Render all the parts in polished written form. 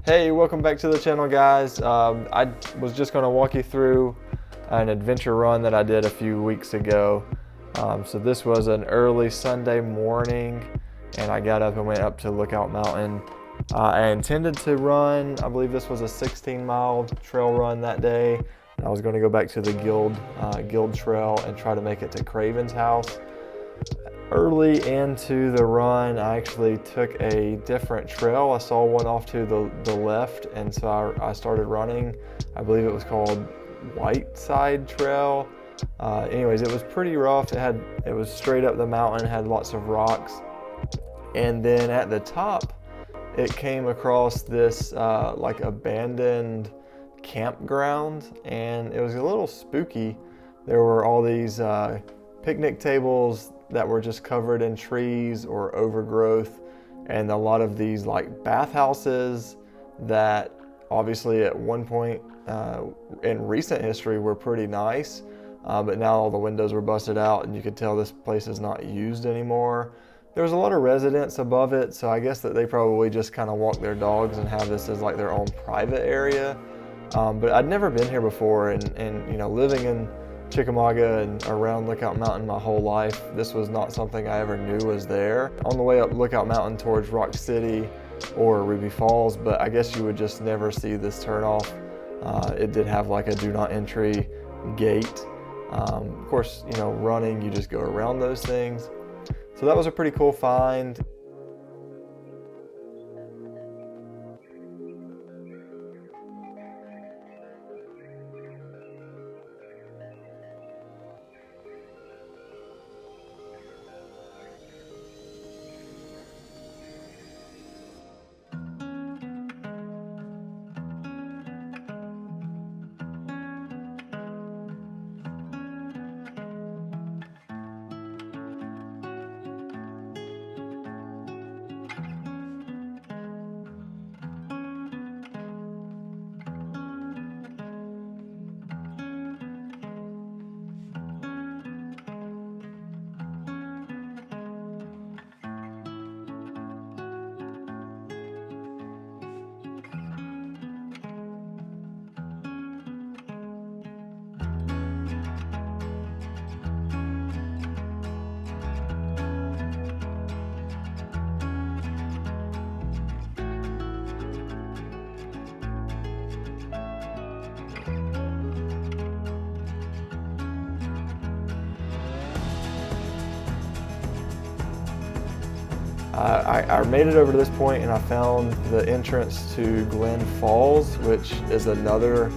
Hey, welcome back to the channel, guys. I was just going to walk you through an adventure run that I did a few weeks ago. So this was an early Sunday morning, and I got up and went up to Lookout Mountain. I intended to run, I believe this was a 16-mile trail run that day. And I was going to go back to the Guild Trail and try to make it to Craven's house. Early into the run, I actually took a different trail. I saw one off to the left, and so I started running. I believe it was called Whiteside Trail. Anyways, it was pretty rough. It was straight up the mountain, had lots of rocks. And then at the top, it came across this like abandoned campground, and it was a little spooky. There were all these picnic tables that were just covered in trees or overgrowth, and a lot of these like bathhouses that obviously at one point in recent history were pretty nice, but now all the windows were busted out and you could tell this place is not used anymore. There was a lot of residents above it, so I guess that they probably just kind of walk their dogs and have this as like their own private area. But I'd never been here before, and you know, living in Chickamauga and around Lookout Mountain my whole life, this was not something I ever knew was there. On the way up Lookout Mountain towards Rock City or Ruby Falls, but I guess you would just never see this turnoff. It did have like a do not entry gate. Of course, you know, running, you just go around those things. So that was a pretty cool find. I made it over to this point and I found the entrance to Glen Falls, which is another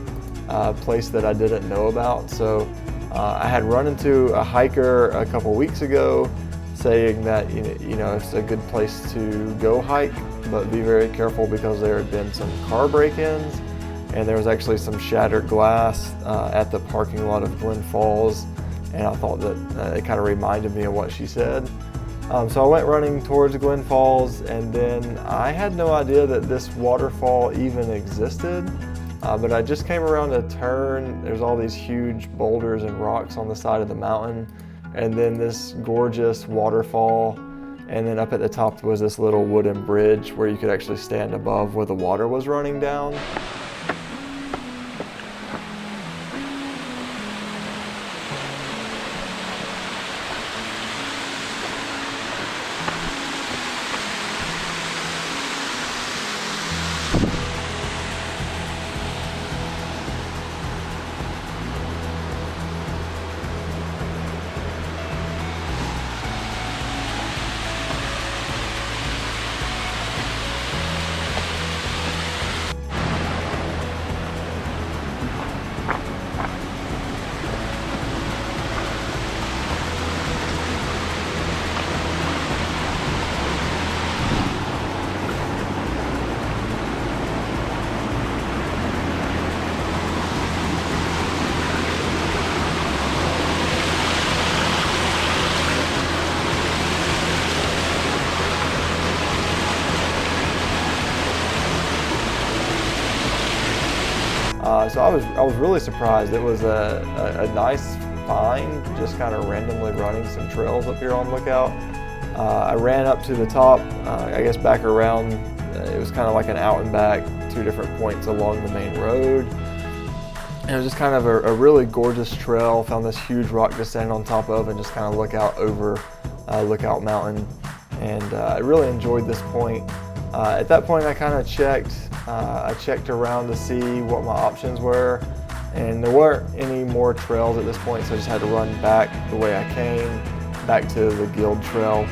place that I didn't know about. So I had run into a hiker a couple weeks ago saying that you know it's a good place to go hike, but be very careful because there had been some car break-ins, and there was actually some shattered glass at the parking lot of Glen Falls, and I thought that it kind of reminded me of what she said. So I went running towards Glen Falls, and then I had no idea that this waterfall even existed, but I just came around a turn. There's all these huge boulders and rocks on the side of the mountain, and then this gorgeous waterfall, and then up at the top was this little wooden bridge where you could actually stand above where the water was running down. So I was really surprised. It was a nice find, just kind of randomly running some trails up here on Lookout. I ran up to the top, I guess back around It was kind of like an out and back, 2 different points along the main road. And it was just kind of a really gorgeous trail. Found this huge rock to stand on top of and just kind of look out over Lookout Mountain. And I really enjoyed this point. At that point, I kind of checked around to see what my options were, and there weren't any more trails at this point, so I just had to run back the way I came, back to the Guild Trail.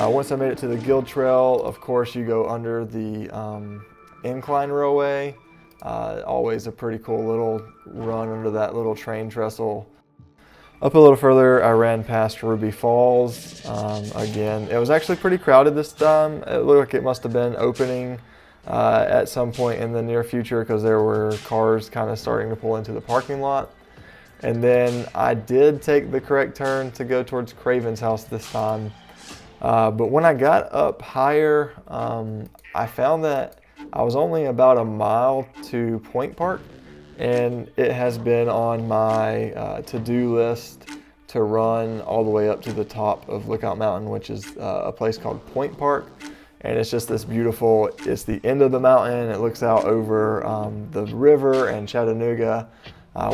Once I made it to the Guild Trail, of course you go under the incline railway. Always a pretty cool little run under that little train trestle. Up a little further, I ran past Ruby Falls. Again, it was actually pretty crowded this time. It looked like it must have been opening at some point in the near future because there were cars kind of starting to pull into the parking lot. And then I did take the correct turn to go towards Craven's house this time. But when I got up higher, I found that I was only about a mile to Point Park, and it has been on my to-do list to run all the way up to the top of Lookout Mountain, which is a place called Point Park. And it's just this beautiful, it's the end of the mountain. It looks out over the river and Chattanooga.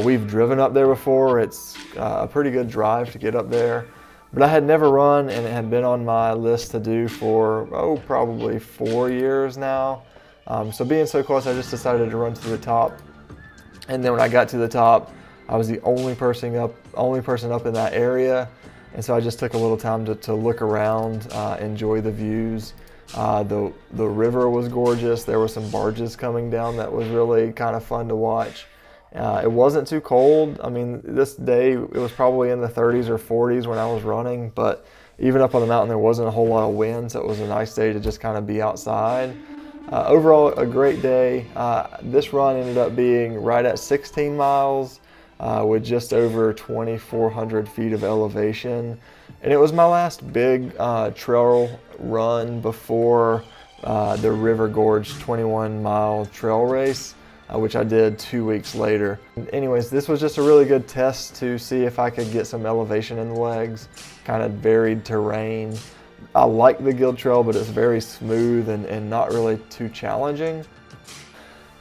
We've driven up there before. It's a pretty good drive to get up there. But I had never run, and it had been on my list to do for, probably 4 years now. So being so close, I just decided to run to the top. And then when I got to the top, I was the only person up in that area. And so I just took a little time to look around, enjoy the views. The river was gorgeous. There were some barges coming down that was really kind of fun to watch. It wasn't too cold. I mean, this day it was probably in the 30s or 40s when I was running, but even up on the mountain there wasn't a whole lot of wind, so it was a nice day to just kind of be outside. Overall, a great day. This run ended up being right at 16 miles with just over 2,400 feet of elevation. And it was my last big trail run before the River Gorge 21-mile trail race, which I did 2 weeks later. Anyways, this was just a really good test to see if I could get some elevation in the legs, kind of varied terrain. I like the Guild Trail, but it's very smooth and not really too challenging.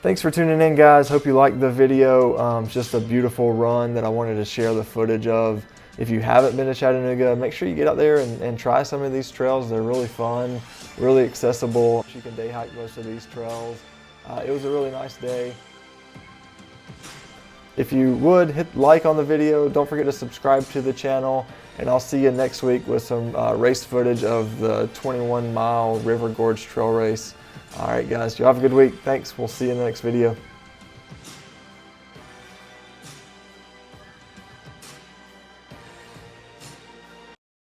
Thanks for tuning in, guys. Hope you liked the video. Just a beautiful run that I wanted to share the footage of. If you haven't been to Chattanooga, make sure you get out there and try some of these trails. They're really fun, really accessible. You can day hike most of these trails. It was a really nice day. If you would, hit like on the video. Don't forget to subscribe to the channel, and I'll see you next week with some race footage of the 21-mile River Gorge Trail Race. All right, guys, you have a good week. Thanks. We'll see you in the next video.